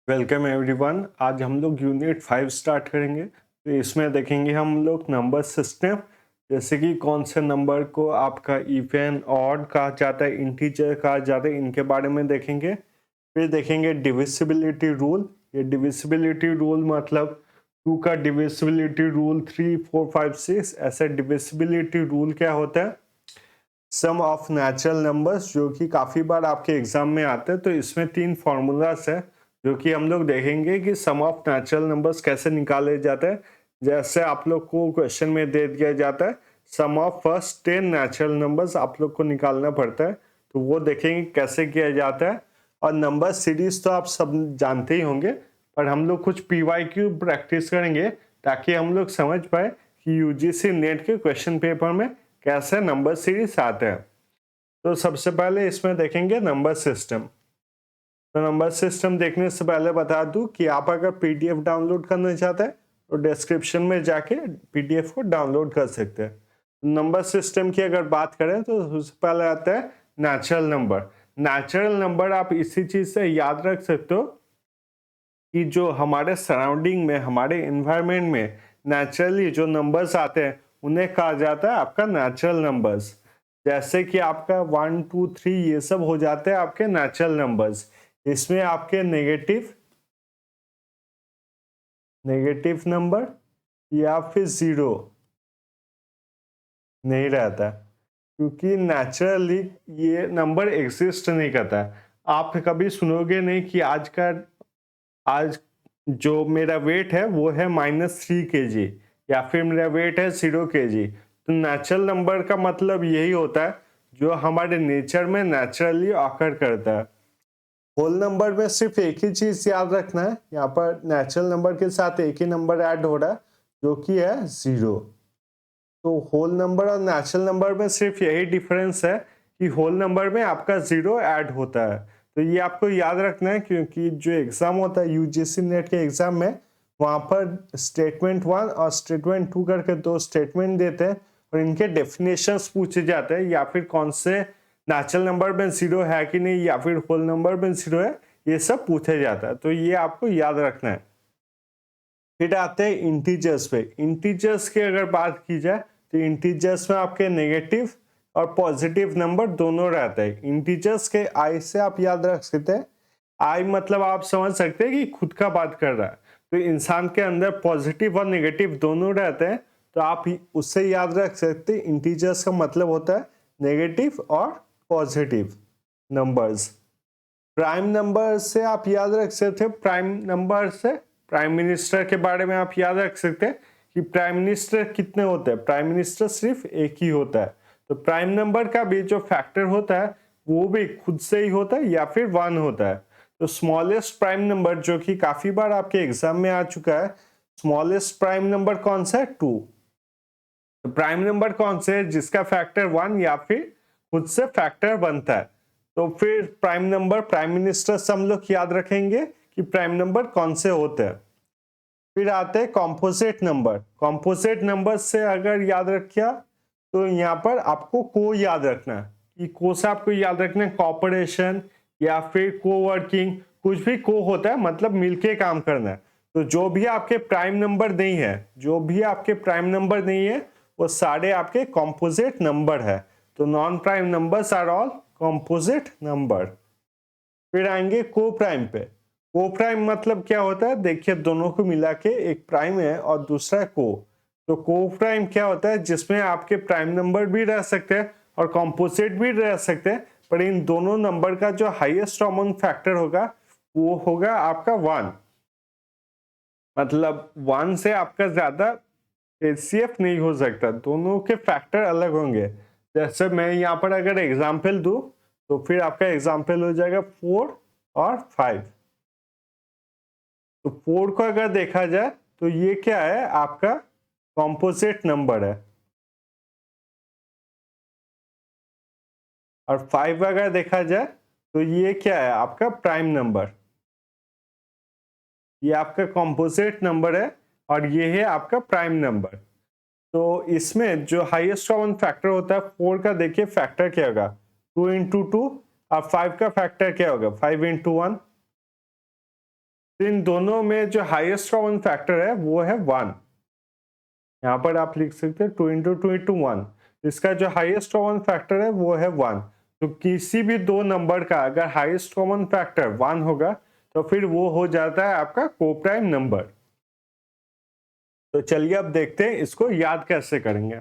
Welcome everyone. आज हम लोग यूनिट 5 स्टार्ट करेंगे। तो इसमें देखेंगे हम लोग नंबर सिस्टम, जैसे कि कौन से नंबर को आपका इवन ऑड कहा जाता है, इंटीजर कहा जाता है, इनके बारे में देखेंगे। फिर देखेंगे डिविसिबिलिटी रूल। ये डिविसिबिलिटी रूल मतलब 2 का डिविसिबिलिटी रूल, 3, 4, 5, 6 ऐसे डिविसिबिलिटी रूल क्या होता है। सम ऑफ नेचुरल नंबर्स, जो कि काफ़ी बार आपके एग्जाम में आते हैं। तो इसमें 3 फार्मूलास है जो कि हम लोग देखेंगे कि सम ऑफ नेचुरल नंबर्स कैसे निकाले जाते हैं। जैसे आप लोग को क्वेश्चन में दे दिया जाता है sum of first 10 natural numbers आप लोग को निकालना पड़ता है। तो वो देखेंगे कैसे किया जाता है। और नंबर सीरीज तो आप सब जानते ही होंगे, पर हम लोग कुछ PYQ प्रैक्टिस करेंगे ताकि हम लोग समझ पाए कि UGC नेट के क्वेश्चन पेपर में कैसे नंबर सीरीज आते हैं। तो सबसे पहले इसमें देखेंगे नंबर सिस्टम। तो नंबर सिस्टम देखने से पहले बता दूं कि आप अगर PDF डाउनलोड करना चाहते हैं तो डिस्क्रिप्शन में जाके PDF को डाउनलोड कर सकते हैं। नंबर सिस्टम की अगर बात करें तो सबसे पहले आता है नेचुरल नंबर। नेचुरल नंबर आप इसी चीज से याद रख सकते हो कि जो हमारे सराउंडिंग में, हमारे एनवायरनमेंट में नेचुरली जो नंबर्स आते हैं उन्हें कहा जाता है आपका नेचुरल नंबर्स। जैसे कि आपका 1, 2, 3 ये सब हो जाते हैं आपके नेचुरल नंबर्स। इसमें आपके नेगेटिव नेगेटिव नंबर या फिर जीरो नहीं रहता, क्योंकि नेचुरली ये नंबर एग्जिस्ट नहीं करता। आप कभी सुनोगे नहीं कि आज जो मेरा वेट है वो है -3 kg या फिर मेरा वेट है 0 kg। तो नेचुरल नंबर का मतलब यही होता है जो हमारे नेचर में नेचुरली ऑकर करता है। होल नंबर में सिर्फ एक ही चीज याद रखना है, यहाँ पर नेचुरल नंबर के साथ एक ही नंबर ऐड हो रहा है जो कि है 0। तो होल नंबर और नेचुरल नंबर में सिर्फ यही डिफरेंस है कि होल नंबर में आपका 0 ऐड होता है। तो ये आपको याद रखना है, क्योंकि जो एग्जाम होता है UGC नेट के एग्जाम में, वहां पर स्टेटमेंट 1 और स्टेटमेंट 2 करके 2 स्टेटमेंट देते हैं और इनके डेफिनेशंस पूछे जाते हैं, या फिर कौन से नेचुरल नंबर में 0 है कि नहीं, या फिर होल नंबर में 0 है, ये सब पूछा जाता है। तो ये आपको याद रखना है। फिर आते हैं इंटीजर्स पे। इंटीजर्स की अगर बात की जाए तो इंटीजर्स में आपके नेगेटिव और पॉजिटिव नंबर दोनों रहते हैं। इंटीजर्स के आई से आप याद रख सकते हैं। आई मतलब आप समझ सकते हैं कि खुद का बात कर रहा है। तो इंसान के अंदर पॉजिटिव और नेगेटिव दोनों रहते हैं, तो आप उससे याद रख सकते हैं इंटीजर्स का मतलब होता है नेगेटिव और पॉजिटिव नंबर्स। प्राइम नंबर से आप याद रख सकते हैं, प्राइम नंबर से प्राइम मिनिस्टर के बारे में आप याद रख सकते हैं कि प्राइम मिनिस्टर कितने होते हैं। प्राइम मिनिस्टर सिर्फ एक ही होता है। तो प्राइम नंबर का भी जो फैक्टर होता है वो भी खुद से ही होता है या फिर 1 होता है। तो स्मॉलेस्ट प्राइम नंबर, जो कि काफी बार आपके एग्जाम में आ चुका है, स्मॉलेस्ट प्राइम नंबर कौन सा है? 2। तो प्राइम नंबर कौन से है जिसका फैक्टर 1 या फिर खुद से फैक्टर बनता है। तो फिर प्राइम नंबर, प्राइम मिनिस्टर से हम लोग याद रखेंगे कि प्राइम नंबर कौन से होते हैं। फिर आते हैं कॉम्पोजिट नंबर। कॉम्पोजिट नंबर से अगर याद रखिया तो यहाँ पर आपको को याद रखना है कि को से आपको याद रखना है कॉपरेशन या फिर को वर्किंग, कुछ भी को होता है मतलब मिलके काम करना है। तो जो भी आपके प्राइम नंबर नहीं है, जो भी आपके प्राइम नंबर नहीं है, वो सारे आपके कॉम्पोजिट नंबर है। तो non prime numbers are all composite number. फिर आएंगे को प्राइम पे। को प्राइम मतलब क्या होता है? देखिए, दोनों को मिला के एक प्राइम है और दूसरा को। तो को प्राइम क्या होता है? जिसमें आपके प्राइम नंबर भी रह सकते हैं और कॉम्पोजिट भी रह सकते हैं, पर इन दोनों नंबर का जो हाईएस्ट कॉमन फैक्टर होगा वो होगा आपका 1। मतलब 1 से आपका ज्यादा HCF नहीं हो सकता, दोनों के फैक्टर अलग होंगे। जैसे मैं यहाँ पर अगर एग्जाम्पल दूं तो फिर आपका एग्जाम्पल हो जाएगा 4 और 5। तो 4 को अगर देखा जाए तो ये क्या है? आपका कॉम्पोजिट नंबर है। और 5 अगर देखा जाए तो ये क्या है? आपका प्राइम नंबर। ये आपका कॉम्पोजिट नंबर है और ये है आपका प्राइम नंबर। तो इसमें जो हाईएस्ट कॉमन फैक्टर होता है 4 का, देखिए फैक्टर क्या होगा? 2 into 2। और 5 का फैक्टर क्या होगा? 5 into 1। इन दोनों में जो हाईएस्ट कॉमन फैक्टर है वो है 1। यहाँ पर आप लिख सकते हैं 2 इंटू 2 इंटू 1। इसका जो हाईएस्ट कॉमन फैक्टर है वो है 1। तो किसी भी दो नंबर का अगर हाईएस्ट कॉमन फैक्टर 1 होगा तो फिर वो हो जाता है आपका कोप्राइम नंबर। तो चलिए अब देखते हैं इसको याद कैसे करेंगे।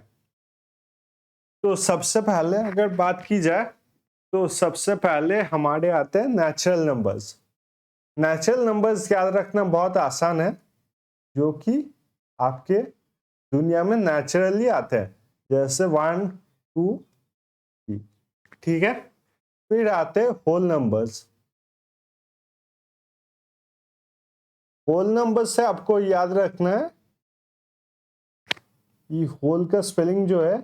तो सबसे पहले अगर बात की जाए तो सबसे पहले हमारे आते हैं नेचुरल नंबर्स। नेचुरल नंबर्स याद रखना बहुत आसान है, जो कि आपके दुनिया में नेचुरली आते हैं, जैसे 1 2 3, ठीक है। फिर आते हैं होल नंबर्स। होल नंबर से आपको याद रखना है कि होल का स्पेलिंग जो है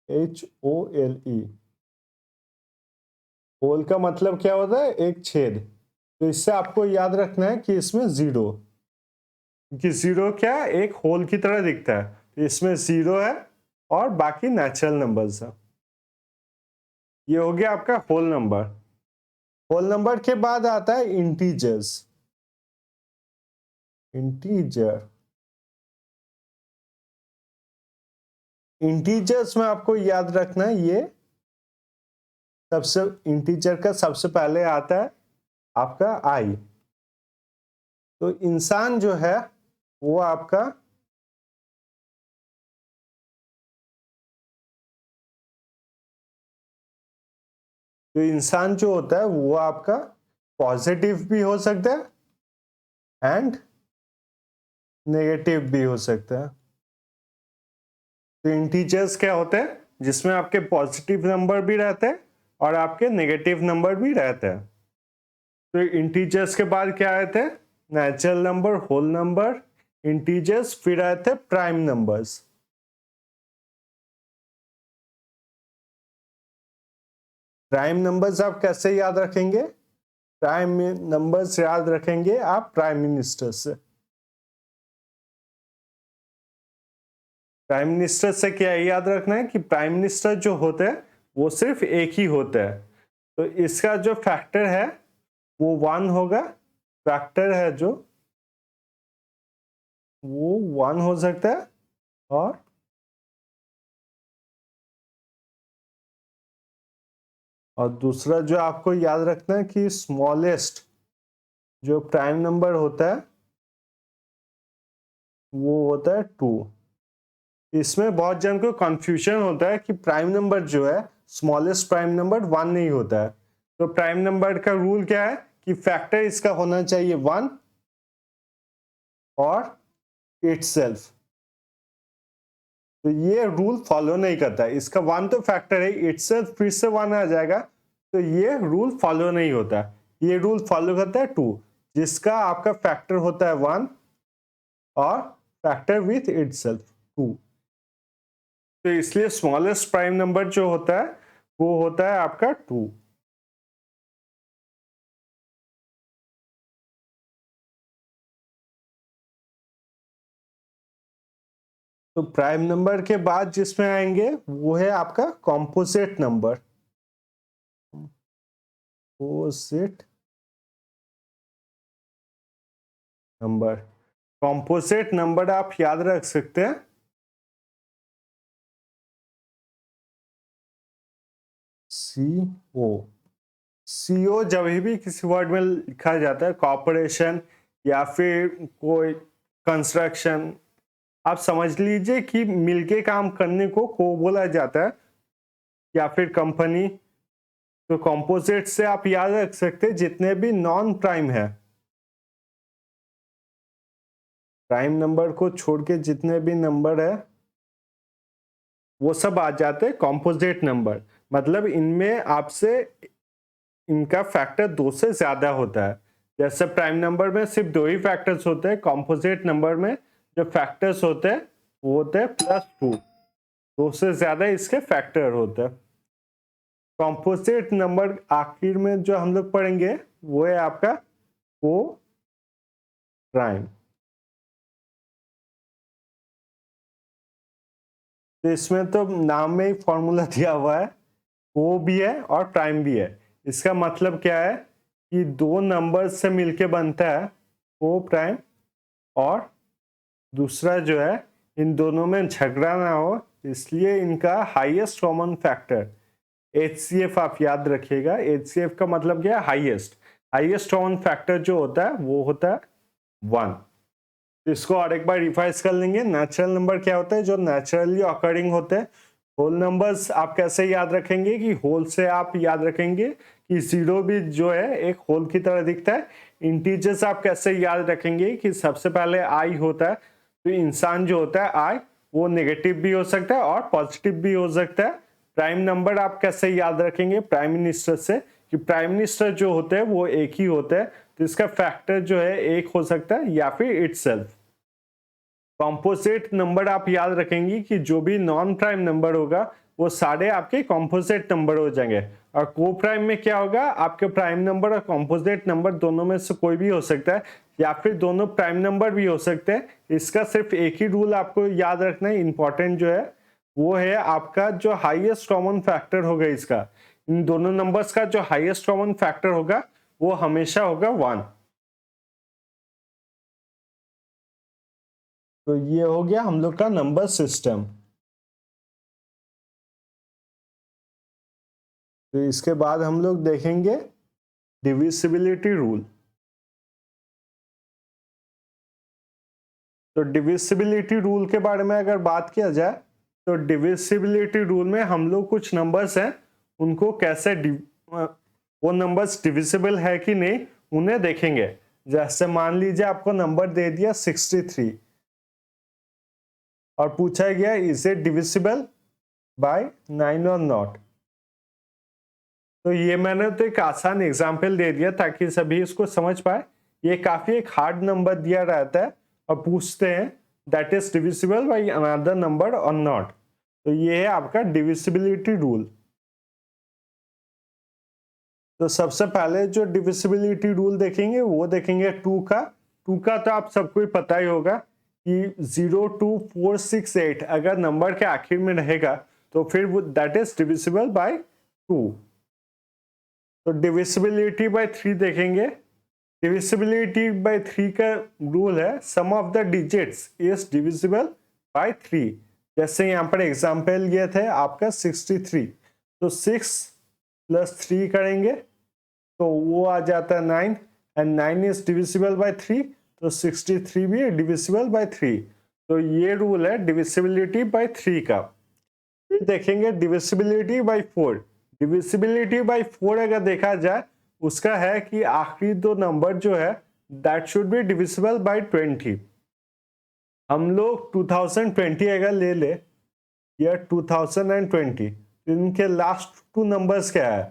HOLE। होल का मतलब क्या होता है? एक छेद। तो इससे आपको याद रखना है कि इसमें जीरो, कि जीरो क्या एक होल की तरह दिखता है, तो इसमें जीरो है और बाकी नेचुरल नंबर्स है। ये हो गया आपका होल नंबर। होल नंबर के बाद आता है इंटीजर्स। इंटीजर, इंटीजर्स में आपको याद रखना है ये सबसे, इंटीजर का सबसे पहले आता है आपका आई। तो इंसान जो है वो आपका जो इंसान जो होता है वो आपका पॉजिटिव भी हो सकता है एंड नेगेटिव भी हो सकता है। तो इंटीजर्स क्या होते हैं? जिसमें आपके पॉजिटिव नंबर भी रहते हैं और आपके नेगेटिव नंबर भी रहते हैं। तो इंटीजर्स के बाद क्या आए थे? Natural number, whole number, integers, फिर आए थे प्राइम नंबर्स। प्राइम नंबर्स आप कैसे याद रखेंगे? प्राइम नंबर्स याद रखेंगे आप प्राइम मिनिस्टर से। प्राइम मिनिस्टर से क्या याद रखना है कि प्राइम मिनिस्टर जो होते हैं वो सिर्फ एक ही होता है। तो इसका जो फैक्टर है वो 1 होगा। फैक्टर है जो वो 1 हो सकता है। और दूसरा जो आपको याद रखना है कि स्मॉलेस्ट जो प्राइम नंबर होता है वो होता है 2। इसमें बहुत जन को कंफ्यूजन होता है कि प्राइम नंबर जो है स्मॉलेस्ट प्राइम नंबर 1 नहीं होता है। तो प्राइम नंबर का रूल क्या है कि फैक्टर इसका होना चाहिए 1 और इटसेल्फ। तो ये रूल फॉलो नहीं करता है। इसका 1 तो फैक्टर है, इटसेल्फ फिर से 1 आ जाएगा, तो ये रूल फॉलो नहीं होता। ये रूल फॉलो करता है 2, जिसका आपका फैक्टर होता है 1 और फैक्टर विथ इटसेल्फ 2। तो इसलिए स्मॉलेस्ट प्राइम नंबर जो होता है वो होता है आपका 2। तो प्राइम नंबर के बाद जिसमें आएंगे वो है आपका composite number. Composite number, composite number आप याद रख सकते हैं CO। CO जब भी किसी वर्ड में लिखा जाता है, कॉर्पोरेशन या फिर कोई कंस्ट्रक्शन, आप समझ लीजिए कि मिलके काम करने को बोला जाता है, या फिर कंपनी। तो कॉम्पोजिट से आप याद रख सकते हैं जितने भी नॉन प्राइम है, प्राइम नंबर को छोड़ के जितने भी नंबर है वो सब आ जाते हैं कॉम्पोजिट नंबर। मतलब इनमें आपसे इनका फैक्टर 2 से ज्यादा होता है। जैसे प्राइम नंबर में सिर्फ 2 ही फैक्टर्स होते हैं, कॉम्पोजिट नंबर में जो फैक्टर्स होते हैं वो होते हैं +2, 2 से ज्यादा इसके फैक्टर होते हैं। कॉम्पोजिट नंबर आखिर में जो हम लोग पढ़ेंगे वो है आपका को प्राइम। तो इसमें तो नाम में ही फॉर्मूला दिया हुआ है, को भी है और प्राइम भी है। इसका मतलब क्या है कि दो नंबर से मिलके बनता है को प्राइम, और दूसरा जो है इन दोनों में झगड़ा ना हो, इसलिए इनका हाईएस्ट कॉमन फैक्टर HCF आप याद रखिएगा। HCF का मतलब क्या है? हाईएस्ट कॉमन फैक्टर जो होता है वो होता है 1। इसको और एक बार रिवाइज कर लेंगे। नेचुरल नंबर क्या होता है? जो नेचुरली ऑकरिंग होते हैं। होल नंबर्स आप कैसे याद रखेंगे कि होल से आप याद रखेंगे कि 0 भी जो है एक होल की तरह दिखता है। इंटीजर्स आप कैसे याद रखेंगे कि सबसे पहले आई होता है, तो इंसान जो होता है आई वो नेगेटिव भी हो सकता है और पॉजिटिव भी हो सकता है। प्राइम नंबर आप कैसे याद रखेंगे? प्राइम मिनिस्टर से, कि प्राइम मिनिस्टर जो होते हैं वो एक ही होते हैं, तो इसका फैक्टर जो है एक हो सकता है या फिर इटसेल्फ। कॉम्पोजिट नंबर आप याद रखेंगे कि जो भी नॉन प्राइम नंबर होगा वो सारे आपके कॉम्पोजिट नंबर हो जाएंगे। और को प्राइम में क्या होगा? आपके प्राइम नंबर और कॉम्पोजिट नंबर दोनों में से कोई भी हो सकता है, या फिर दोनों प्राइम नंबर भी हो सकते हैं। इसका सिर्फ एक ही रूल आपको याद रखना है, इंपॉर्टेंट जो है वो है आपका जो हाईएस्ट कॉमन फैक्टर होगा इसका, इन दोनों नंबर्स का जो हाईएस्ट कॉमन फैक्टर होगा वो हमेशा होगा 1। तो ये हो गया हम लोग का नंबर सिस्टम। तो इसके बाद हम लोग देखेंगे डिविजिबिलिटी रूल। तो डिविजिबिलिटी रूल के बारे में अगर बात किया जाए, तो डिविजिबिलिटी रूल में हम लोग कुछ नंबर्स हैं उनको कैसे वो नंबर्स डिविजिबल है कि नहीं उन्हें देखेंगे। जैसे मान लीजिए आपको नंबर दे दिया 63 और पूछा गया इज इट डिविजिबल बाय 9 और नॉट। तो ये मैंने तो एक आसान एग्जाम्पल दे दिया ताकि सभी इसको समझ पाए। ये काफी एक हार्ड नंबर दिया रहता है और पूछते हैं that is divisible by another number और नॉट। तो ये है आपका डिविजिबिलिटी रूल। तो सबसे पहले जो डिविजिबिलिटी रूल देखेंगे वो देखेंगे 2 का। 2 का तो आप सबको ही पता ही होगा कि 0, 2, 4, 6, 8 अगर नंबर के आखिर में रहेगा तो फिर वो दैट इज डिविजिबल बाय 2। तो डिविजिबिलिटी बाय 3 देखेंगे। डिविजिबिलिटी बाय 3 का रूल है sum of the digits is divisible by 3। जैसे यहाँ पर एग्जांपल ये थे आपका 63, तो 6 प्लस 3 करेंगे तो वो आ जाता है 9, एंड 9 इज डिविजिबल बाय 3, तो 63 भी डिविजिबल बाय 3। तो ये रूल है डिविजिबिलिटी बाय 3 का। फिर देखेंगे डिविजिबिलिटी बाय 4। डिविजिबिलिटी बाय 4 अगर देखा जाए उसका है कि आखिरी दो नंबर जो है that should be divisible by 20। हम लोग 2020 अगर ले ले या 2020, इनके लास्ट 2 नंबर्स क्या है?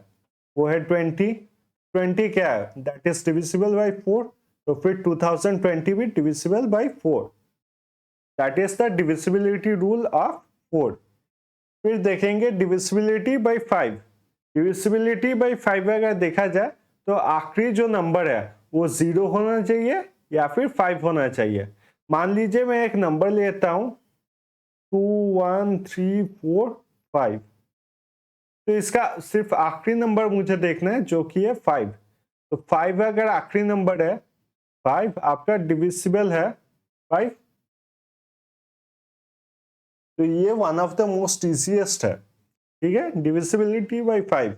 वो है 20। 20 क्या है? That is divisible bye 4। तो फिर 2020 भी divisible by 4। That is the divisibility rule of 4। फिर देखेंगे डिविजिबिलिटी बाय 5। डिविजिबिलिटी बाय 5 अगर देखा जाए तो आखिरी जो नंबर है वो 0 होना चाहिए या फिर 5 होना चाहिए। मान लीजिए मैं एक नंबर लेता हूं 2, 1, 3, 4, 5। तो इसका सिर्फ आखिरी नंबर मुझे देखना है जो कि है 5। तो 5 अगर आखिरी नंबर है, 5 आपका डिविजिबल है 5। तो ये one of the most easiest है, ठीक है, डिविजिबिलिटी बाय 5।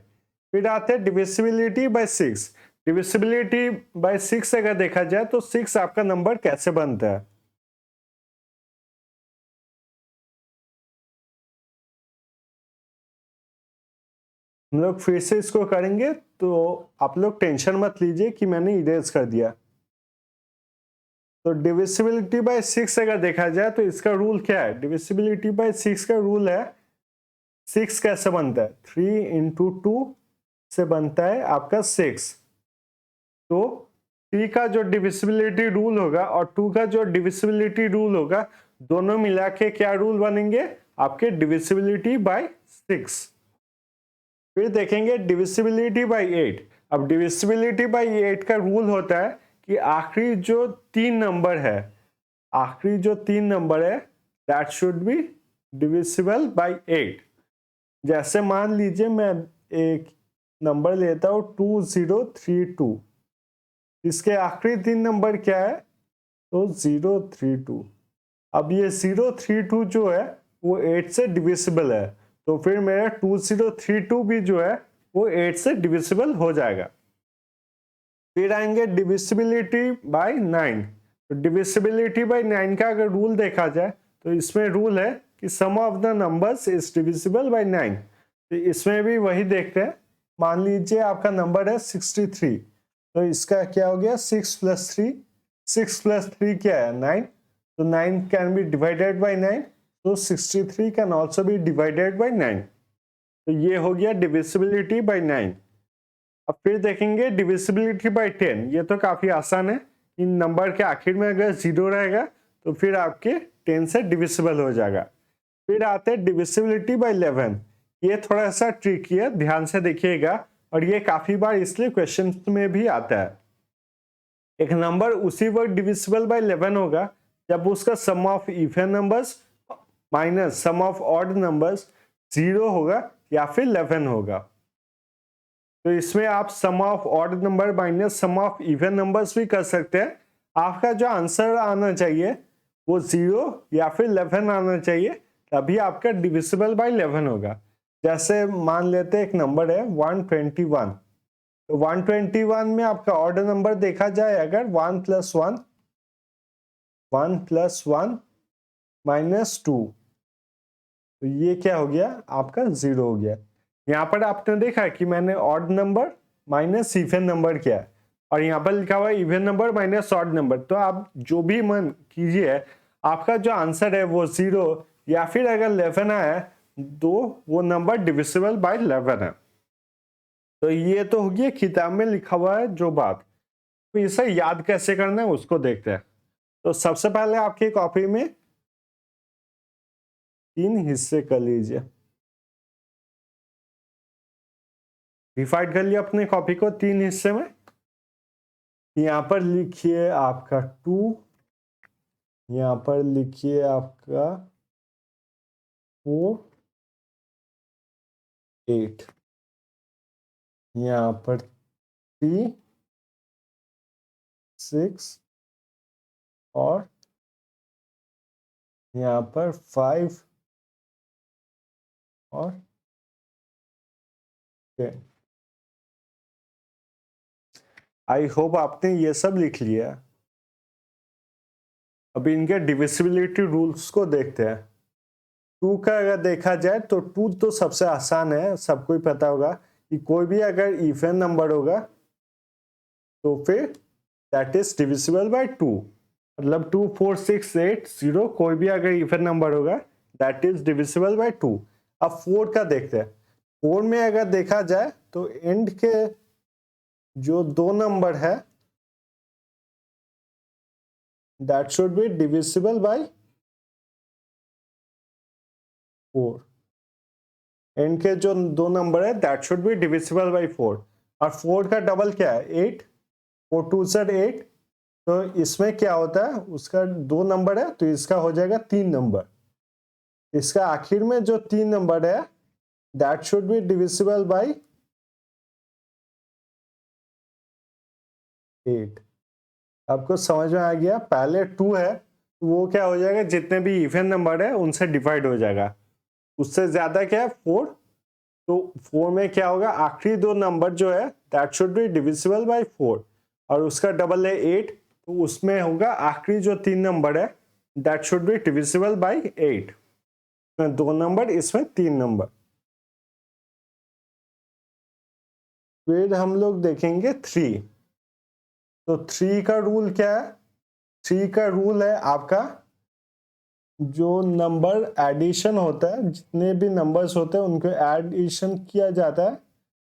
फिर आते हैं डिविजिबिलिटी बाय 6। डिविजिबिलिटी बाय 6 अगर देखा जाए तो 6 आपका नंबर कैसे बनता है? हम लोग फिर से इसको करेंगे, तो आप लोग टेंशन मत लीजिए कि मैंने इरेज कर दिया। तो डिविजिबिलिटी बाय 6 अगर देखा जाए तो इसका रूल क्या है? डिविजिबिलिटी बाय 6 का रूल है 6 कैसे बनता है? 3 इंटू 2 से बनता है आपका 6। तो 3 का जो डिविजिबिलिटी रूल होगा और 2 का जो डिविजिबिलिटी रूल होगा दोनों मिला के क्या रूल बनेंगे? आपके डिविजिबिलिटी बाय 6। फिर देखेंगे डिविजिबिलिटी बाय 8। अब डिविजिबिलिटी बाय 8 का रूल होता है कि आखिरी जो 3 नंबर है, आखिरी जो 3 नंबर है that should be divisible by 8। जैसे मान लीजिए मैं एक नंबर लेता हूं 2032। इसके आखिरी 3 नंबर क्या है? तो 032। अब ये 032 जो है वो 8 से डिविजिबल है, तो फिर मेरा 2032 भी जो है वो 8 से डिविजिबल हो जाएगा। फिर आएंगे डिविजिबिलिटी बाय 9। तो डिविजिबिलिटी बाय 9 का अगर रूल देखा जाए तो इसमें रूल है कि sum of the numbers is divisible by 9। तो इसमें भी वही देखते हैं। मान लीजिए आपका नंबर है 63, तो इसका क्या हो गया 6 + 3। 6 + 3 क्या है 9, तो 9 कैन बी डिवाइडेड बाय 9, तो 63 can also be divided by 9। तो ये हो गया डिविजिबिलिटी बाय 9। अब फिर देखेंगे डिविजिबिलिटी बाय 10। ये तो काफी आसान है, इन नंबर के आखिर में अगर 0 रहेगा तो फिर आपके 10 से डिविजिबल हो जाएगा। फिर आते हैं डिविजिबिलिटी बाय 11। ये थोड़ा सा ट्रिकी है, ध्यान से देखिएगा, और ये काफी बार इसलिए क्वेश्चन में भी आता है। एक नंबर उसी वक्त डिविजिबल बाय 11 होगा जब उसका sum of even numbers minus sum of odd numbers 0 होगा या फिर 11 होगा। तो इसमें आप sum of odd number minus sum of even numbers भी कर सकते हैं। आपका जो आंसर आना चाहिए वो 0 या फिर 11 आना चाहिए, तभी आपका डिविजिबल बाय 11 होगा। जैसे मान लेते हैं एक नंबर है 121। तो 121 में आपका ऑड नंबर देखा जाए अगर 1 + 1 -2, तो ये क्या हो गया आपका 0 हो गया। यहाँ पर आपने देखा कि मैंने odd number minus even number किया है, और यहाँ पर लिखा हुआ है even number minus odd number. तो आप जो भी मन कीजिए, आपका जो आंसर है वो 0 या फिर अगर 11 आया तो वो नंबर डिविजिबल बाय 11 है। तो ये तो हो गया किताब में लिखा हुआ है जो बात। तो इसे याद कैसे करना है उसको देखते हैं। तो सबसे पहले आपकी कॉपी में 3 हिस्से कर लीजिए। डिवाइड कर लिया अपने कॉपी को 3 हिस्से में। यहाँ पर लिखिए आपका 2, यहाँ पर लिखिए आपका 4, 8, यहाँ पर 3, 6 और यहाँ पर 5 और 10। आई होप आपने ये सब लिख लिया। अब इनके डिविजिबिलिटी रूल्स को देखते हैं। 2 का अगर देखा जाए तो 2 तो सबसे आसान है, सबको ही पता होगा कि कोई भी अगर इवन नंबर होगा तो फिर दैट इज डिविजिबल बाय 2। मतलब 2, 4, 6, 8, 0 कोई भी अगर इवन नंबर होगा दैट इज डिविजिबल बाय 2। अब 4 का देखते हैं। 4 में अगर देखा जाए तो एंड के जो 2 नंबर है that should be divisible by 4। And के जो 2 नंबर है that should be divisible by 4। और 4 का डबल क्या है 8, 4 2 8। तो इसमें क्या होता है, उसका 2 नंबर है तो इसका हो जाएगा 3 नंबर। इसका आखिर में जो 3 नंबर है that should be divisible by 8। आपको समझ में आ गया? पहले 2 है तो वो क्या हो जाएगा, जितने भी इवन नंबर है उनसे डिवाइड हो जाएगा। उससे ज्यादा क्या है 4, तो 4 में क्या होगा आखिरी 2 नंबर जो है that should be divisible by 4। और उसका डबल है 8, तो उसमें होगा आखिरी जो 3 नंबर है that should be divisible by 8। 2 number, इसमें 3 नंबर। फिर हम लोग देखेंगे 3। तो 3 का रूल क्या है? 3 का रूल है आपका जो नंबर एडिशन होता है, जितने भी नंबर्स होते हैं उनको एडिशन किया जाता है,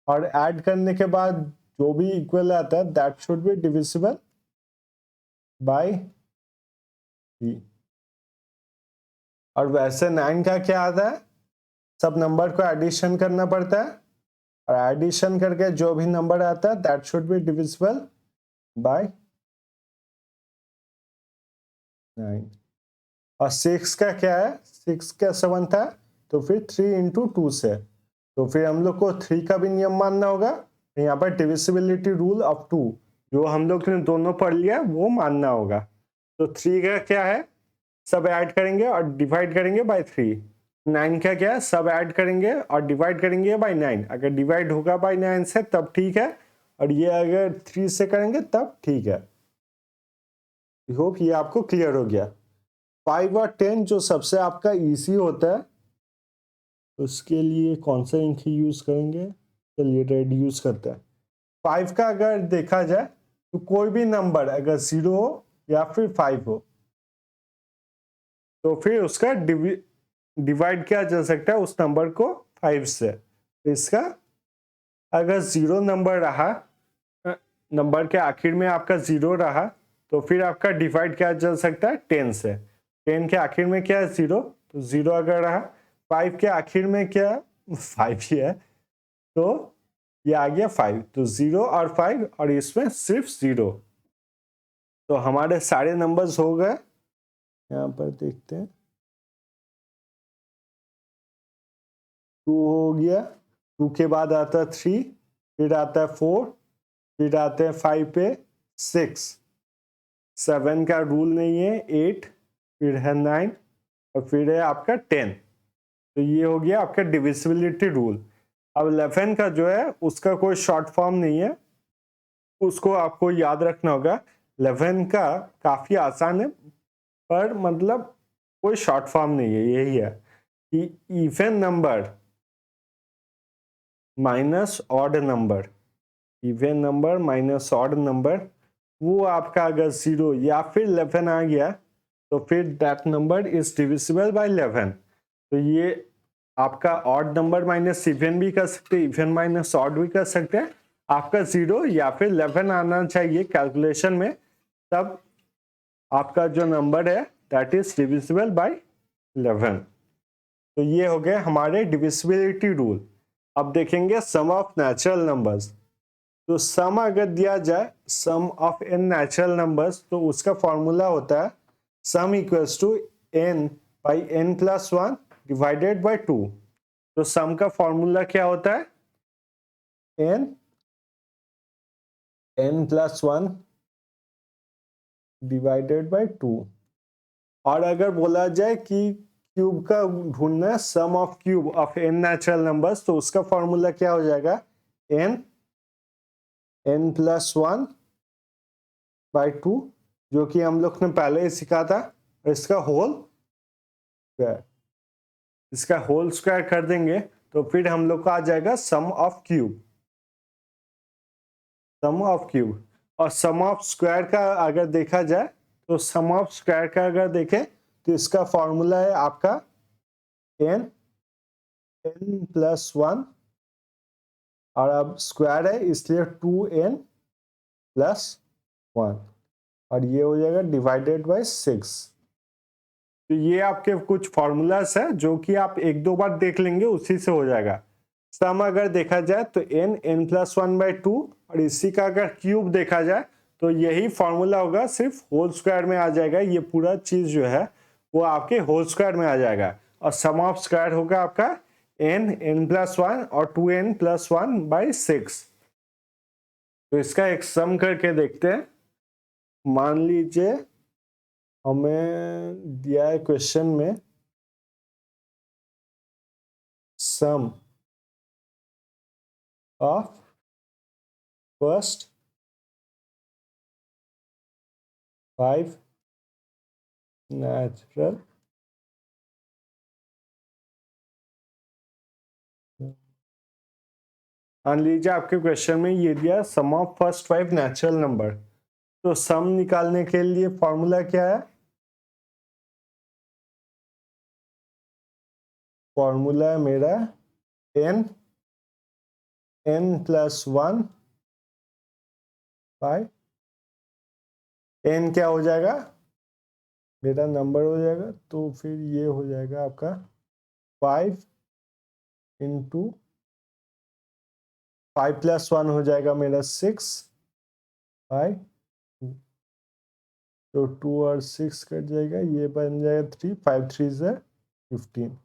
और ऐड करने के बाद जो भी इक्वल आता है that should be divisible by 3। और वैसे 9 का क्या आता है, सब नंबर को एडिशन करना पड़ता है, और एडिशन करके जो भी नंबर आता है that should be divisible by 9। और 6 का क्या है, 6 का 7 था, तो फिर 3 × 2 से, तो फिर हम लोग को 3 का भी नियम मानना होगा। यहाँ पर डिविजिबिलिटी रूल ऑफ 2, जो हम लोग ने दोनों पढ़ लिया वो मानना होगा। तो 3 का क्या है, सब ऐड करेंगे और डिवाइड करेंगे बाय 3। 9 का क्या है, सब ऐड करेंगे और डिवाइड करेंगे बाय 9। अगर डिवाइड होगा बाय 9 से तब ठीक है, और ये अगर 3 से करेंगे तब ठीक है। होप ये आपको क्लियर हो गया। 5 और 10 जो सबसे आपका इजी होता है, उसके लिए कौन सा इंक यूज करेंगे, चलिए रेड यूज करते हैं। 5 का अगर देखा जाए तो कोई भी नंबर अगर 0 हो या फिर 5 हो तो फिर उसका डिवाइड किया जा सकता है उस नंबर को 5 से। तो इसका अगर 0 नंबर रहा, नंबर के आखिर में आपका 0 रहा, तो फिर आपका डिवाइड किया जा सकता है 10 से। 10 के आखिर में क्या है, 0, तो 0 अगर रहा। 5 के आखिर में क्या 5 ही है, तो ये आ गया 5। तो 0 और 5 और इसमें सिर्फ 0। तो हमारे सारे नंबर्स हो गए। यहाँ पर देखते हैं, 2 हो गया, 2 के बाद आता है 3, फिर आता है 4, फिर आते हैं 5 पे 6, 7 का रूल नहीं है 8, फिर है 9 और फिर है आपका 10। तो ये हो गया आपका डिविजिबिलिटी रूल। अब 11 का जो है उसका कोई शॉर्ट फॉर्म नहीं है, उसको आपको याद रखना होगा। 11 का काफी आसान है, पर मतलब कोई शॉर्ट फॉर्म नहीं है, यही है कि even number minus odd number, even number minus odd number, वो आपका अगर 0 या फिर 11 आ गया तो फिर that number is divisible bye 11। तो ये आपका ऑड नंबर माइनस इवन भी कर सकते हैं, इवन माइनस ऑड भी कर सकते हैं। आपका 0 या फिर 11 आना चाहिए कैलकुलेशन में, तब आपका जो नंबर है दैट इज डिविजिबल बाय 11। तो ये हो गए हमारे डिविजिबिलिटी रूल। अब देखेंगे सम ऑफ नेचुरल नंबर्स। तो सम अगर दिया जाए, sum of n natural numbers, तो उसका फॉर्मूला होता है sum equals to n by n plus 1 divided by 2। तो सम का फॉर्मूला क्या होता है, एन प्लस 1 डिवाइडेड बाई 2। और अगर बोला जाए कि क्यूब का ढूंढना है, sum of cube of n natural numbers, तो उसका फॉर्मूला क्या हो जाएगा, एन प्लस 1 बाई 2, जो कि हम लोग ने पहले ही सीखा था। इसका होल स्क्वायर, इसका होल स्क्वायर कर देंगे तो फिर हम लोग को आ जाएगा sum of cube, sum of cube. और सम ऑफ स्क्वायर का अगर देखा जाए, तो सम ऑफ स्क्वायर का अगर देखें तो इसका फॉर्मूला है आपका एन प्लस 1, और अब स्क्वायर है इसलिए 2n प्लस 1, और ये हो जाएगा डिवाइडेड बाय 6। तो ये आपके कुछ फॉर्मूलास है जो कि आप एक दो बार देख लेंगे, उसी से हो जाएगा। सम अगर देखा जाए तो n प्लस 1 बाई 2, और इसी का अगर क्यूब देखा जाए तो यही फॉर्मूला होगा, सिर्फ होल स्क्वायर में आ जाएगा। ये पूरा चीज जो है वो आपके होल स्क्वायर में आ जाएगा, और सम ऑफ स्क्वायर होगा आपका n प्लस 1 और 2n प्लस 1 बाई 6। तो इसका एक सम करके देखते हैं। मान लीजिए हमें दिया है क्वेश्चन में सम ऑफ फर्स्ट 5 नेचुरल मान लीजिए आपके क्वेश्चन में ये दिया सम ऑफ फर्स्ट 5 नेचुरल नंबर। तो सम निकालने के लिए फॉर्मूला क्या है, फॉर्मूला है मेरा n प्लस 1 बाय n क्या हो जाएगा, मेरा नंबर हो जाएगा, तो फिर ये हो जाएगा आपका 5 इंटू 5 प्लस 1 हो जाएगा मेरा 6 बाय 2। तो 2 और 6 कट जाएगा, ये बन जाएगा 3, 5 3 से 15।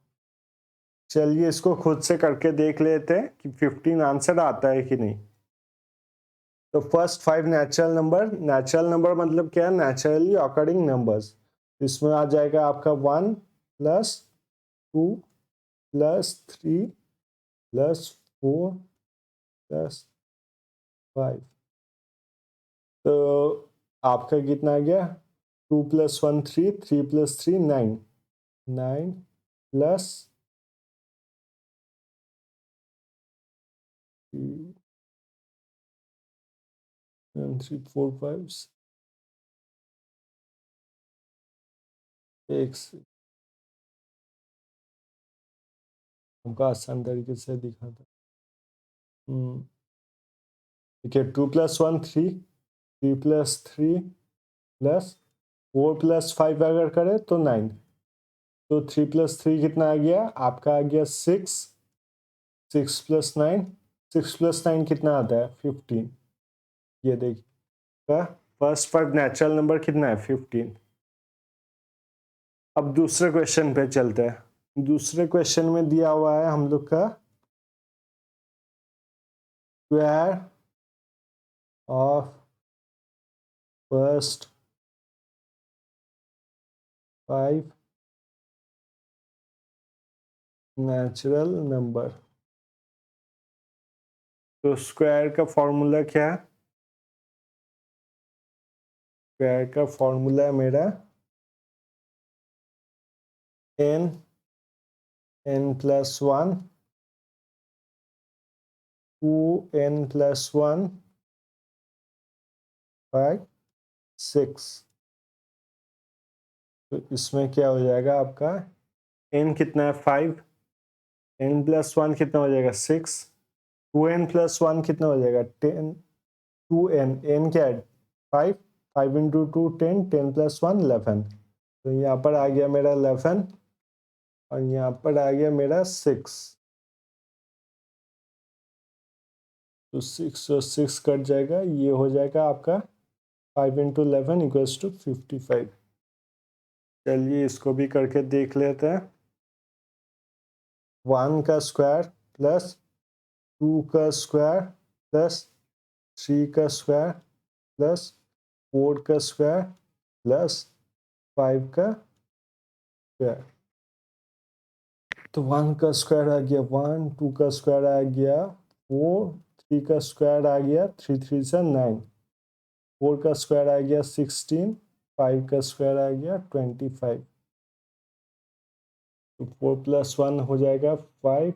चलिए इसको खुद से करके देख लेते हैं कि 15 आंसर आता है कि नहीं। तो फर्स्ट 5 नेचुरल नंबर मतलब क्या है? Naturally occurring numbers. इसमें आ जाएगा आपका 1 प्लस 2 प्लस 3 प्लस 4 प्लस 5। तो आपका कितना आ गया? 2 प्लस 1 3, 3 प्लस 3 9, 9 प्लस 3 4 5 6। हमको आसान तरीके से दिखा था। ठीक है, 2 प्लस 1 3, 3 प्लस 3 प्लस 4 प्लस 5 अगर करें तो 9। तो 3 प्लस 3 कितना आ गया? आपका आ गया 6। 6 प्लस 9, 6 प्लस 9 कितना आता है? 15। ये देखिए, फर्स्ट 5 नेचुरल नंबर कितना है? 15। अब दूसरे क्वेश्चन पे चलते हैं। दूसरे क्वेश्चन में दिया हुआ है हम लोग का square of first 5 natural number. तो स्क्वायर का फॉर्मूला क्या है? स्क्वायर का फॉर्मूला है मेरा n प्लस 1 2n प्लस 1 5 6। तो इसमें क्या हो जाएगा आपका? n कितना है? 5। n प्लस 1 कितना हो जाएगा? 6। 2n प्लस 1 कितना हो जाएगा? 10। 2n, n क्या है? 5। 5 इंटू 2 10, 10 प्लस 1 11। तो यहाँ पर आ गया मेरा 11 और यहाँ पर आ गया मेरा 6। तो 6 और 6 कट जाएगा, ये हो जाएगा आपका 5 इंटू 11 इक्वल्स टू 55। चलिए इसको भी करके देख लेते हैं। 1 का स्क्वायर प्लस 2 का स्क्वायर प्लस 3 का स्क्वायर प्लस 4 का स्क्वायर प्लस 5 का स्क्वायर। तो 1 का स्क्वायर आ गया 1, 2 का स्क्वायर आ गया 4, 3 का स्क्वायर आ गया 3 3 से 9, 4 का स्क्वायर आ गया 16, 5 का स्क्वायर आ गया 25। तो 4 प्लस 1 हो जाएगा 5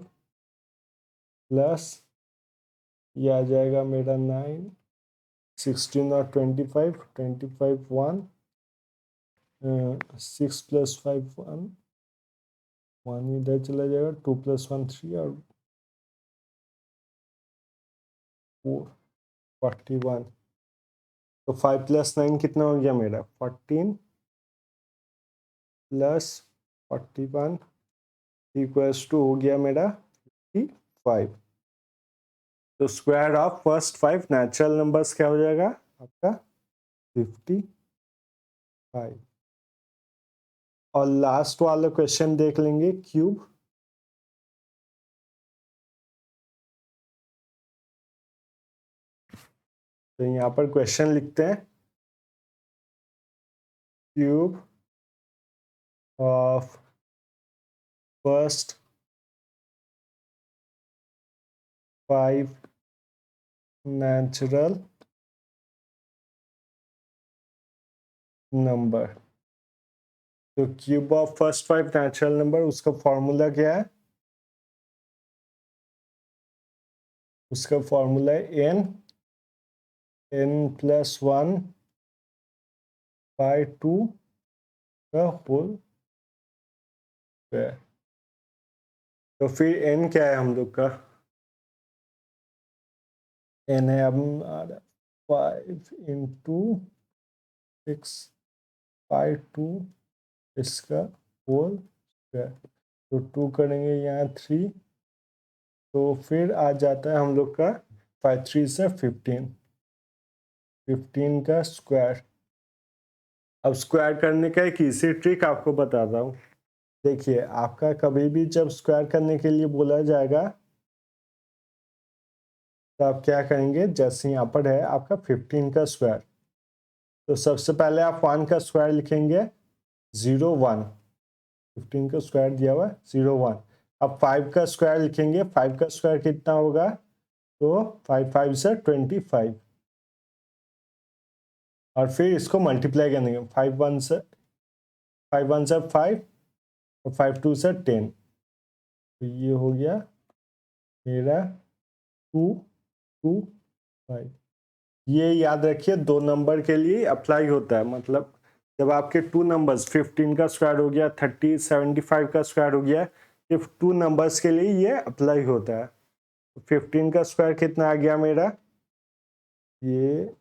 प्लस ये आ जाएगा मेरा 9, 16 और 25, 25 1, 6 प्लस 5 1, 1 इधर चला जाएगा, 2 प्लस 1 3 और 4 41। तो 5 प्लस 9 कितना हो गया मेरा? 14 प्लस 41 इक्वल्स टू हो गया मेरा 55। तो square of first 5 natural numbers क्या हो जाएगा आपका? 55। और लास्ट वाला क्वेश्चन देख लेंगे, क्यूब। तो यहाँ पर क्वेश्चन लिखते हैं, cube of first 5 natural number. तो cube of first 5 natural number, उसका फॉर्मूला क्या है? उसका फॉर्मूला है n प्लस 1 बाय 2 का होल स्क्वायर। तो फिर n क्या है हम लोग का? n है अब 5 इंटू 6 बाय 2 इसका होल स्क्वायर। तो 2 करेंगे यहाँ 3, तो फिर आ जाता है हम लोग का 5 3 से 15, 15 का स्क्वायर। अब स्क्वायर करने का एक इजी ट्रिक आपको बताता हूँ। देखिए, आपका कभी भी जब स्क्वायर करने के लिए बोला जाएगा तो आप क्या करेंगे, जैसे यहाँ पर है आपका 15 का स्क्वायर, तो सबसे पहले आप 1 का स्क्वायर लिखेंगे 0 1, 15 का स्क्वायर दिया हुआ 0 1। अब 5 का स्क्वायर लिखेंगे, 5 का स्क्वायर कितना होगा, तो 5 5 से 25, और फिर इसको मल्टीप्लाई करेंगे, 5 1 से 5 1 से 5 और 5 2 से 10, तो ये हो गया मेरा 2 2 5। ये याद रखिए, दो नंबर के लिए अप्लाई होता है, मतलब जब आपके टू नंबर्स 15 का स्क्वायर हो गया, 30 75 का स्क्वायर हो गया, सिर्फ टू नंबर्स के लिए ये अप्लाई होता है। 15 का स्क्वायर कितना आ गया मेरा, ये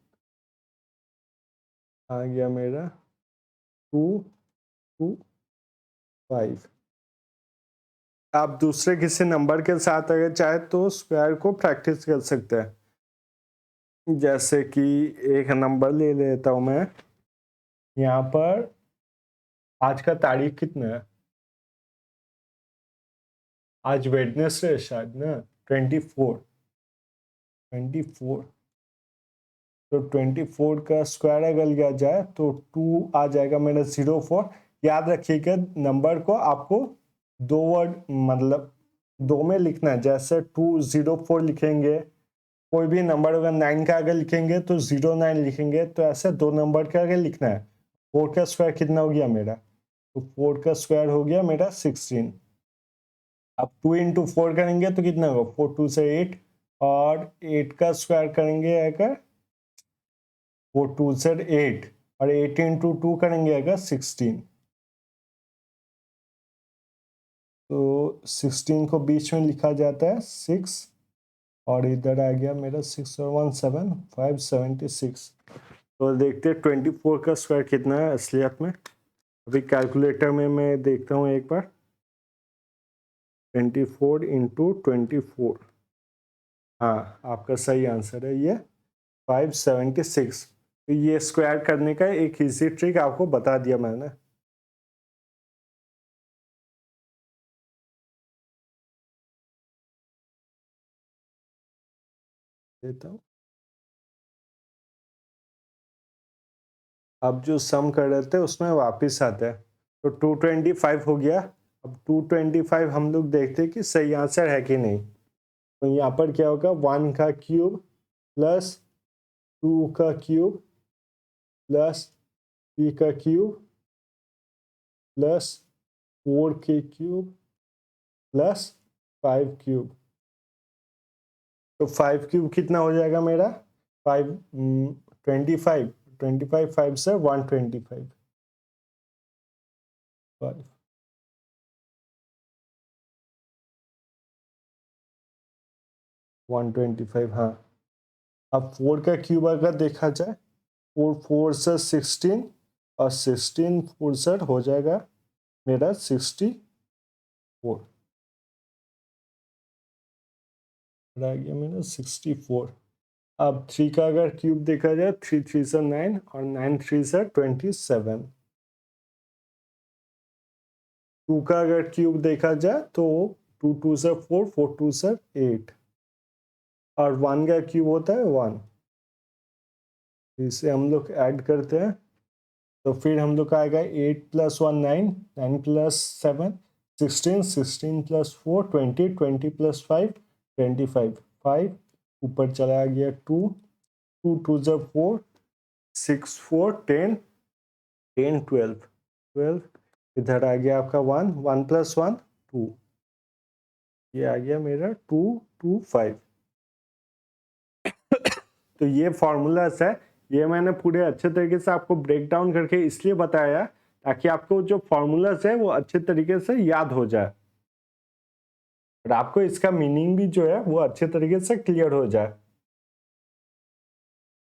आ गया मेरा 2 2 5। आप दूसरे किसी नंबर के साथ अगर चाहे तो स्क्वायर को प्रैक्टिस कर सकते हैं। जैसे कि एक नंबर ले लेता हूं मैं, यहाँ पर आज का तारीख कितना है, आज वेडनेसडे है शायद ना, 24 तो 24 का स्क्वायर अगर लिया जाए तो 2 आ जाएगा मेरा 04। याद रखिएगा नंबर को आपको दो वर्ड मतलब दो में लिखना है, जैसे 204 लिखेंगे, कोई भी नंबर अगर 9 का अगर लिखेंगे तो 09 लिखेंगे, तो ऐसे दो नंबर का अगर लिखना है। 4 का स्क्वायर कितना हो गया मेरा, तो 4 का स्क्वायर हो गया मेरा 16। अब 2 इंटू 4 करेंगे तो कितना होगा, 4 2 से 8, और 8 का स्क्वायर करेंगे अगर 4 2 से 8, और 8 इंटू 2 करेंगे अगर 16, तो 16 को बीच में लिखा जाता है 6, और इधर आ गया मेरा 6 और 1 7 576। तो देखते हैं 24 का स्क्वायर कितना है असलियत में। अभी कैलकुलेटर में मैं देखता हूँ एक बार, 24 इंटू 24, हाँ आपका सही आंसर है ये 576। तो ये स्क्वायर करने का एक इजी ट्रिक आपको बता दिया मैंने। देता हूँ, अब जो सम कर रहे थे उसमें वापस आते हैं, तो 225 हो गया। अब 225 हम लोग देखते हैं कि सही आंसर है कि नहीं। तो यहाँ पर क्या होगा, 1 का क्यूब प्लस 2 का क्यूब प्लस 3 का क्यूब प्लस 4 के क्यूब प्लस 5 क्यूब। तो 5 क्यूब कितना हो जाएगा मेरा, 5 25 25 5 से 125 5 125, हाँ। अब 4 का क्यूब अगर देखा जाए, 4 4 से 16, और 16 4 से हो जाएगा मेरा 64, आ गया मेरा 64। अब 3 का अगर क्यूब देखा जाए, 3 3 से 9, और 9 3 से 27। 2 का अगर क्यूब देखा जाए तो 2 2 से 4 4 2 से 8, और 1 का क्यूब होता है 1। इसे हम लोग ऐड करते हैं, तो फिर हम लोग का आएगा 8 प्लस 1 9, 9 प्लस 7 16, 16 प्लस 4 20, 20 प्लस 5 25, 5 ऊपर चला गया 2, 2 2 से 4 6 4 10 10 12 12, इधर आ गया आपका 1 1 प्लस 1 2, ये आ गया मेरा 2 2 5। तो ये फॉर्मूलाज है, ये मैंने पूरे अच्छे तरीके से आपको ब्रेक डाउन करके इसलिए बताया ताकि आपको जो फॉर्मूलाज है वो अच्छे तरीके से याद हो जाए, और आपको इसका मीनिंग भी जो है वो अच्छे तरीके से क्लियर हो जाए।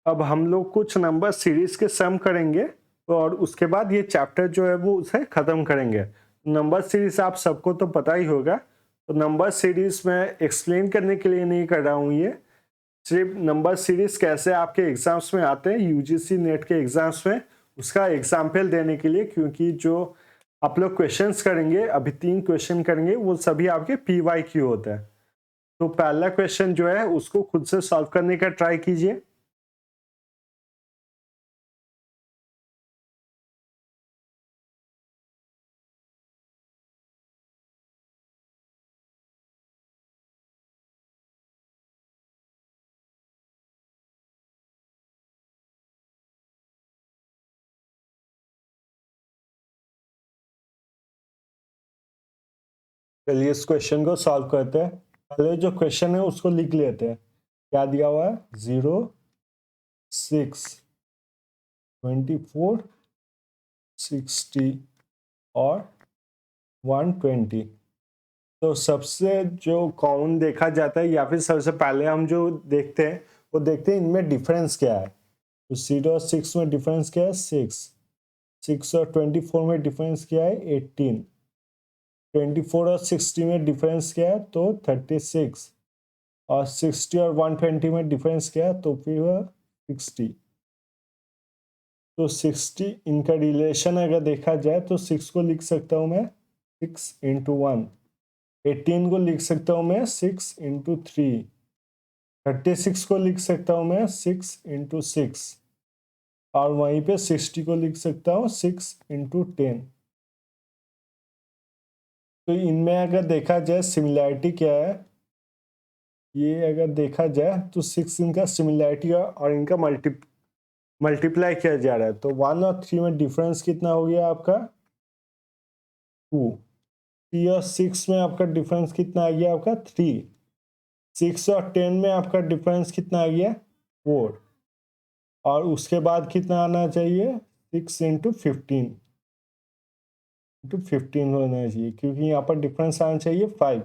अब हम लोग कुछ नंबर सीरीज के सम करेंगे, और उसके बाद ये चैप्टर जो है वो उसे खत्म करेंगे। नंबर सीरीज आप सबको तो पता ही होगा, तो नंबर सीरीज में एक्सप्लेन करने के लिए नहीं कर रहा हूँ, ये सिर्फ नंबर सीरीज कैसे आपके एग्जाम्स में आते हैं यूजीसी नेट के एग्जाम्स में उसका एग्जाम्पल देने के लिए, क्योंकि जो आप लोग क्वेश्चंस करेंगे, अभी 3 क्वेश्चन करेंगे, वो सभी आपके PYQ होते हैं। तो पहला क्वेश्चन जो है उसको खुद से सॉल्व करने का ट्राई कीजिए। चलिए इस क्वेश्चन को सॉल्व करते हैं। पहले जो क्वेश्चन है उसको लिख लेते हैं। क्या दिया हुआ है? 0, 6, 24, 60 और 120। तो सबसे जो कॉमन देखा जाता है या फिर सबसे पहले हम जो देखते हैं वो देखते हैं इनमें डिफरेंस क्या है। तो 0 और 6 में डिफरेंस क्या है? 6 और 24 में डिफरेंस क्या है? 18। 24 और 60 में डिफरेंस क्या है? तो 36। और 60 और 120 में डिफरेंस क्या है? तो फिर 60। तो 60 इनका रिलेशन अगर देखा जाए तो 6 को लिख सकता हूँ मैं 6 इंटू 1। 18 को लिख सकता हूँ मैं 6 इंटू 3। 36 को लिख सकता हूँ मैं 6 इंटू 6। और वहीं पे 60 को लिख सकता हूँ 6 इंटू 10। तो इनमें अगर देखा जाए सिमिलैरिटी क्या है, ये अगर देखा जाए तो 6 इनका सिमिलैरिटी और इनका मल्टीप्लाई किया जा रहा है। तो 1 और 3 में डिफरेंस कितना हो गया आपका? 2। 3 और 6 में आपका डिफरेंस कितना आ गया आपका? 3। 6 और 10 में आपका डिफरेंस कितना आ गया? 4। और उसके बाद कितना आना चाहिए? 6 इंटू 15 इंटू 15 होना चाहिए क्योंकि यहाँ पर डिफरेंस आना चाहिए 5।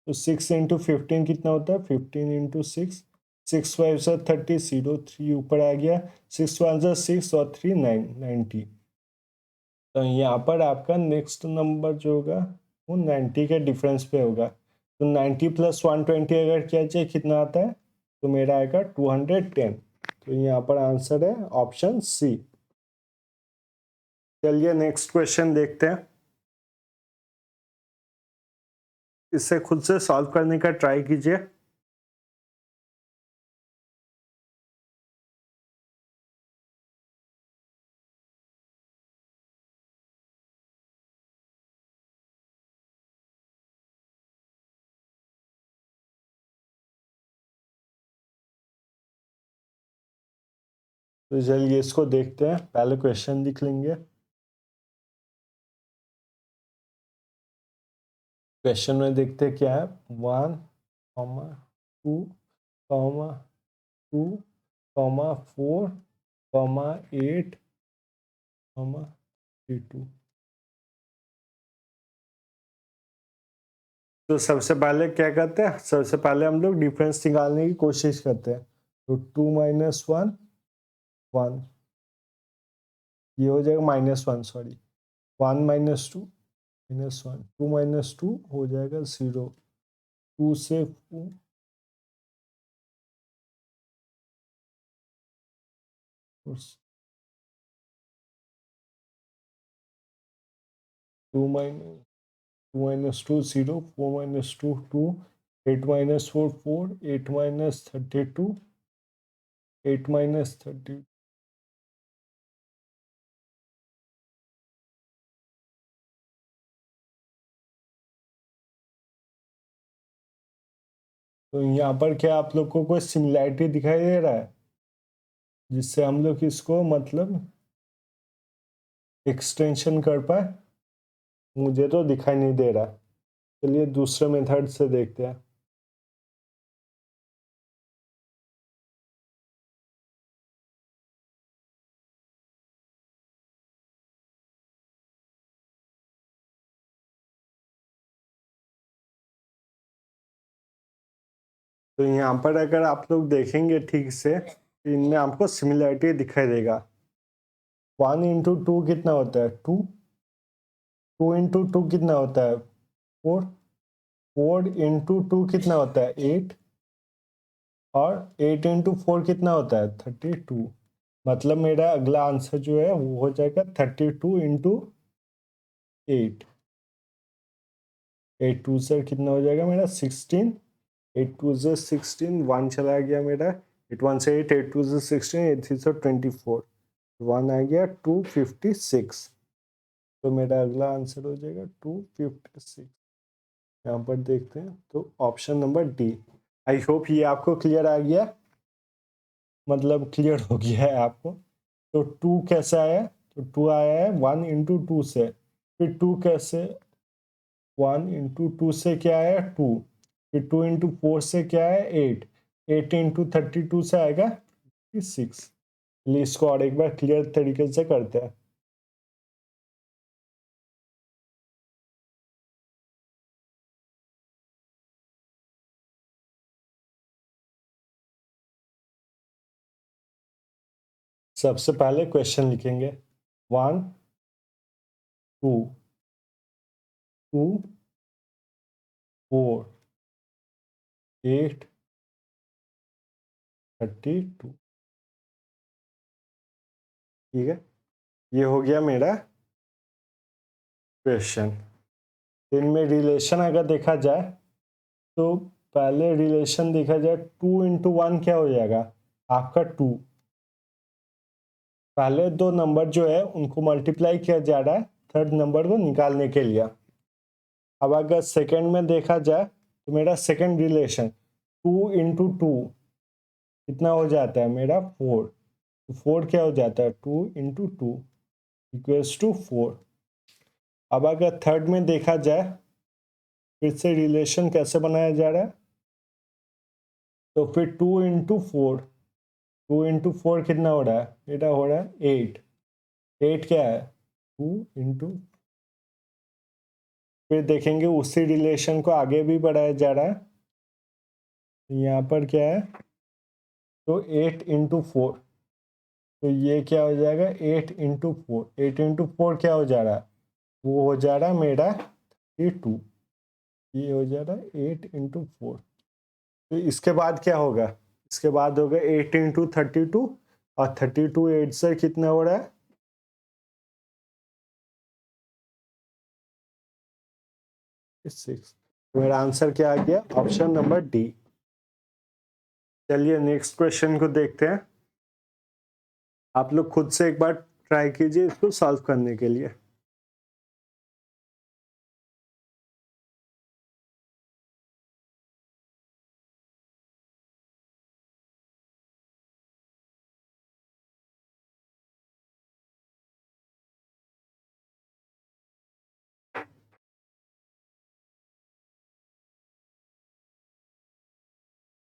तो 6 इंटू 15 कितना होता है? 15 इंटू 6। 6 5 से 30, 0 3 ऊपर आ गया। 6 1 से 6 और 3 9, 90। तो यहाँ पर आपका नेक्स्ट नंबर जो होगा वो 90 के डिफरेंस पे होगा। तो 90 प्लस 120 अगर किया जाए कितना आता है? तो मेरा आएगा 210। तो यहाँ पर आंसर है ऑप्शन सी। चलिए नेक्स्ट क्वेश्चन देखते हैं। इसे खुद से सॉल्व करने का ट्राई कीजिए। तो चलिए इसको देखते हैं। पहले क्वेश्चन लिख लेंगे। क्वेश्चन में देखते हैं क्या है। 1, 2, 2, 4, 8, 32। तो सबसे पहले क्या करते हैं? सबसे पहले हम लोग डिफरेंस निकालने की कोशिश करते हैं। तो 2 माइनस 1, 1। ये हो जाएगा -1, सॉरी। 1 माइनस 2, -1। 2 माइनस 2 हो जाएगा 0। 2 से 2 minus 2 0। 4 minus 2 2। 8 minus 4 4। 8 minus 32। 8 minus 30। तो यहाँ पर क्या आप लोग को कोई सिमिलैरिटी दिखाई दे रहा है जिससे हम लोग इसको मतलब एक्सटेंशन कर पाए? मुझे तो दिखाई नहीं दे रहा। चलिए दूसरे मेथड से देखते हैं। तो यहाँ पर अगर आप लोग देखेंगे ठीक से तो इनमें आपको सिमिलैरिटी दिखाई देगा। 1 इंटू 2 कितना होता है? 2। 2 इंटू 2 कितना होता है? 4। 4 इंटू 2 कितना होता है? 8। और 8 इंटू 4 कितना होता है? 32। मतलब मेरा अगला आंसर जो है वो हो जाएगा 32 इंटू 8। 8 2 से कितना हो जाएगा मेरा? 16। 8 2 से 16, 1 चला गया मेरा, 8 1 से 8, 8 2 से 16, 8 3 से 24, 1 आ गया 256। तो मेरा अगला आंसर हो जाएगा 256। यहाँ पर देखते हैं तो option number D. I hope ये आपको क्लियर आ गया, मतलब क्लियर हो गया है आपको। तो 2 कैसे आया, तो 2 आया है 1 इंटू 2 से, फिर 2 कैसे, 1 इंटू 2 से क्या आया 2, फिर 2 इंटू 4 से क्या है 8, 8 इंटू 32 से आएगा 6। चलिए इसको और एक बार क्लियर तरीके से करते हैं। सबसे पहले क्वेश्चन लिखेंगे 1 2 2 4 8 32। ठीक है, ये हो गया मेरा क्वेश्चन। इनमें रिलेशन अगर देखा जाए तो पहले रिलेशन देखा जाए 2 इंटू 1 क्या हो जाएगा आपका 2। पहले दो नंबर जो है उनको मल्टीप्लाई किया जा रहा है थर्ड नंबर को निकालने के लिए। अब अगर सेकंड में देखा जाए तो मेरा सेकंड रिलेशन 2 इंटू 2 कितना हो जाता है मेरा 4। तो 4 क्या हो जाता है 2 इंटू 2 इक्वल्स टू 4। अब अगर थर्ड में देखा जाए फिर से रिलेशन कैसे बनाया जा रहा है, तो फिर 2 इंटू 4, 2 इंटू 4 कितना हो रहा है, बेटा हो रहा है 8। 8 क्या है 2 इंटू, फिर देखेंगे उसी रिलेशन को आगे भी बढ़ाया जा रहा है। यहाँ पर क्या है, तो 8 इंटू 4, तो ये क्या हो जाएगा 8 इंटू 4, 8 इंटू 4 क्या हो जा रहा है, वो हो जा रहा है मेरा 32। ये हो जा रहा है 8 इंटू 4। तो इसके बाद क्या होगा, इसके बाद होगा 8 इंटू 32, और 32 8 से कितना हो रहा है 6। मेरा आंसर क्या आ गया, ऑप्शन नंबर डी। चलिए नेक्स्ट क्वेश्चन को देखते हैं। आप लोग खुद से एक बार ट्राई कीजिए इसको सॉल्व करने के लिए।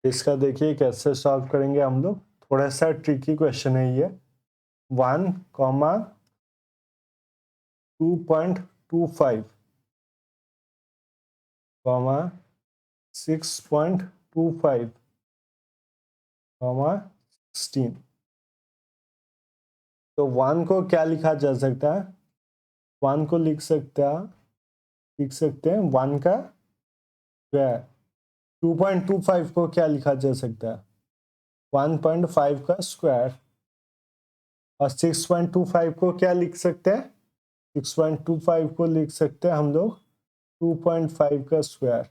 इसका देखिए कैसे सॉल्व करेंगे हम लोग, थोड़ा सा ट्रिकी क्वेश्चन है ये। 1, 2.25, 6.25, 16। तो 1 को क्या लिखा जा सकता है, 1 को लिख सकते हैं 1 का स्क्वायर। 2.25 को क्या लिखा जा सकता है 1.5 का स्क्वायर। और 6.25 को क्या लिख सकते हैं, 6.25 को लिख सकते हैं हम लोग 2.5 का स्क्वायर।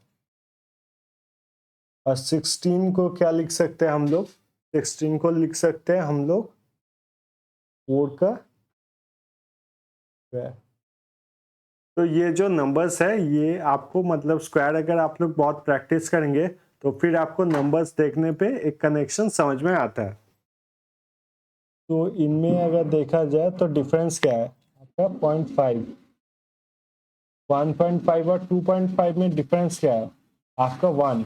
और 16 को क्या लिख सकते हैं हम लोग, 16 को लिख सकते हैं हम लोग 4 का स्क्वायर। तो ये जो नंबर्स है ये आपको मतलब स्क्वायर अगर आप लोग बहुत प्रैक्टिस करेंगे तो फिर आपको नंबर्स देखने पे एक कनेक्शन समझ में आता है। तो इनमें अगर देखा जाए तो डिफरेंस क्या है आपका 0.5, 1.5 और 2.5 में डिफरेंस क्या है आपका 1।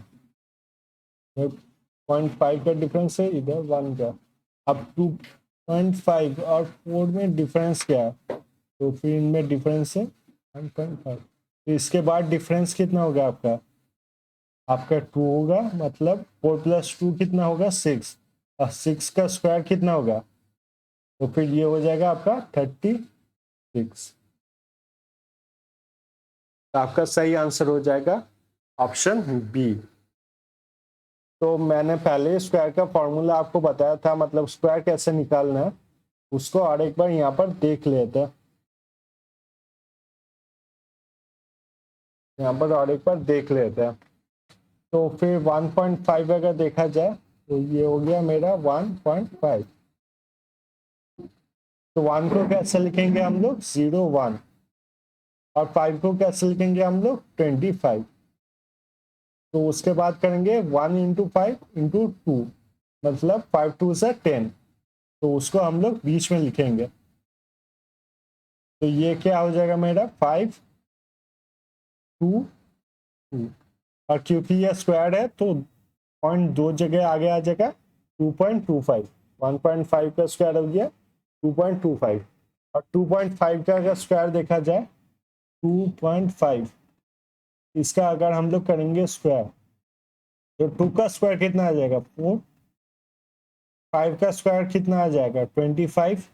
0.5 का डिफरेंस है, इधर 1 का। अब 2.5 और 4 में डिफरेंस क्या है, तो फिर इनमें डिफरेंस है 1.5। तो इसके बाद डिफरेंस कितना होगा आपका, आपका 2 होगा, मतलब 4 प्लस 2 कितना होगा 6, और 6 का स्क्वायर कितना होगा, तो फिर ये हो जाएगा आपका 36। तो आपका सही आंसर हो जाएगा ऑप्शन बी। तो मैंने पहले स्क्वायर का फॉर्मूला आपको बताया था, मतलब स्क्वायर कैसे निकालना है उसको और एक बार यहाँ पर देख लेते हैं। यहाँ पर और एक बार देख लेते हैं। तो फिर 1.5 अगर देखा जाए तो ये हो गया मेरा 1.5। तो 1 को कैसे लिखेंगे हम लोग 0, 1, और 5 को कैसे लिखेंगे हम लोग 25। तो उसके बाद करेंगे 1 इंटू 5 इंटू 2, मतलब 5 2 से 10, तो उसको हम लोग बीच में लिखेंगे। तो ये क्या हो जाएगा मेरा 5 2 2, और क्योंकि ये स्क्वायर है तो पॉइंट 2 जगह आगे आ जाएगा 2.25। 1.5 का स्क्वायर हो गया 2.25, और 2.5 का अगर स्क्वायर देखा जाए 2.5, इसका अगर हम लोग करेंगे स्क्वायर तो 2 का स्क्वायर कितना आ जाएगा 4, 5 का स्क्वायर कितना आ जाएगा 25,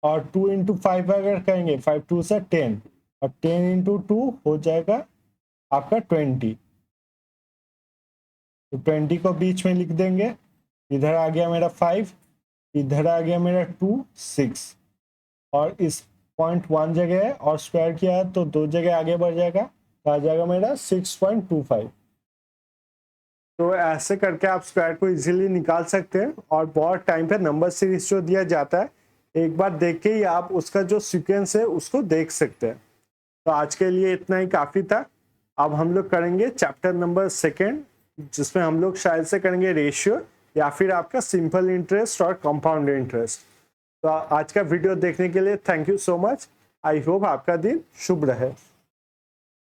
और 2 इंटू 5 अगर करेंगे 5 2 से 10, और 10 इंटू 2 हो जाएगा आपका 20। तो 20 को बीच में लिख देंगे, इधर आ गया मेरा 5, इधर आ गया मेरा 2 6, और इस पॉइंट 1 जगह है और स्क्वायर किया है तो 2 जगह आगे बढ़ जाएगा, तो आ जाएगा मेरा 6.25। तो ऐसे करके आप स्क्वायर को इजीली निकाल सकते हैं, और बहुत टाइम पे नंबर सीरीज जो दिया जाता है एक बार देख के ही आप उसका जो सीक्वेंस है उसको देख सकते हैं। तो आज के लिए इतना ही काफ़ी था। अब हम लोग करेंगे चैप्टर नंबर 2, जिसमें हम लोग शायद से करेंगे रेशियो या फिर आपका सिंपल इंटरेस्ट और कंपाउंड इंटरेस्ट। तो आज का वीडियो देखने के लिए thank you so much. I hope आपका दिन शुभ रहे।